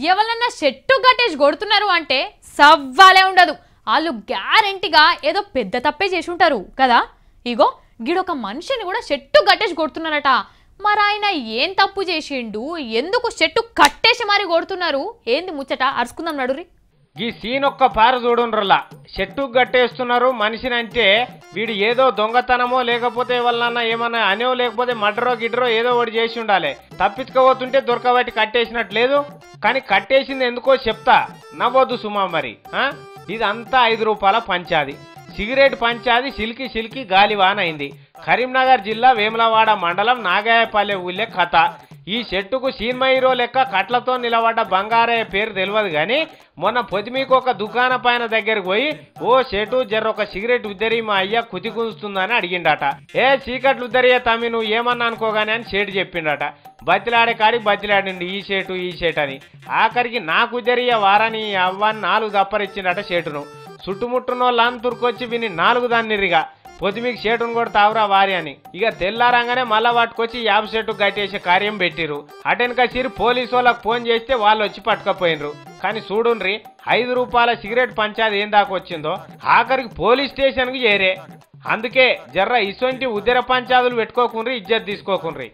ఎవరన్నా చెట్టు కట్టేసి కొడుతున్నారు అంటే సవ్వాలే ఉండదు. వాళ్ళు గ్యారెంటీగా ఏదో పెద్ద తప్పే చేసి ఉంటారు కదా. ఇగో గిడొక మనిషిని కూడా చెట్టు కట్టేసి కొడుతున్నారట. మరి ఆయన ఏం తప్పు చేసిండు, ఎందుకు చెట్టు కట్టేసి మరి కొడుతున్నారు, ఏంది ముచ్చట అరుచుకుందాం నడురి. ఈ సీన్ ఒక్క పార చూడుండ్రలా. చెట్టు గట్టేస్తున్నారు మనిషిని అంటే వీడు ఏదో దొంగతనమో లేకపోతే వాళ్ళన్నా ఏమన్నా అనేవో లేకపోతే మర్డరో గిడ్రో ఏదో ఒకటి చేసి ఉండాలి. తప్పించుకోబోతుంటే దొరకబట్టి కట్టేసినట్లేదు. కానీ కట్టేసింది ఎందుకో చెప్తా, నవ్వొద్దు సుమా. మరి ఇదంతా 5 రూపాయల పంచాది, సిగరెట్ పంచాది సిల్కి సిల్కి గాలివాన్ అయింది. కరీంనగర్ జిల్లా వేములవాడ మండలం నాగాయపల్లె ఊళ్ళే కథ. ఈ చెట్టుకు సీన్మయిరో లెక్క కట్లతో నిలబడ్డ బంగారయ్య పేరు తెలియదు కానీ మొన్న పొదిమీకు ఒక దుకాణ పైన దగ్గరికి పోయి, ఓ చెట్టు జర్ర ఒక సిగరెట్ ఉద్దరి మా అయ్య కుతి గుంజుతుందని అడిగిండట. ఏ చీకట్లు ఉద్దరియే తమ్మి నువ్వు ఏమన్నా అనుకోగానే అని చేటు చెప్పిండట. బతిలాడే కాడికి బతిలాడిండు ఈ షేటు అని. ఆఖరికి నాకు ఉద్దరియ వారని అవ్వని 4 దప్పరిచ్చిండట షేటును. చుట్టుముట్టునోళ్ళని తురుకొచ్చి విని 4 దాన్నిరిగా పొద్దుమీకి షేటును కూడా తావురా వారి అని. ఇక తెల్లారంగానే మళ్ళా పట్టుకొచ్చి యాప చెట్టు కట్టేసే కార్యం పెట్టిరు. అటెనక సిరి పోలీసు వాళ్ళకి ఫోన్ చేస్తే వాళ్ళు వచ్చి పట్టుకపోయినరు. కానీ చూడుండ్రి, 5 రూపాయల సిగరెట్ పంచాది ఏం దాకా వచ్చిందో ఆఖరికి పోలీస్ స్టేషన్కి చేరే. అందుకే జర్ర ఇసొంటి ఉదర పంచాదులు పెట్టుకోకుండ్రి, ఇజ్జత్ తీసుకోకుండ్రి.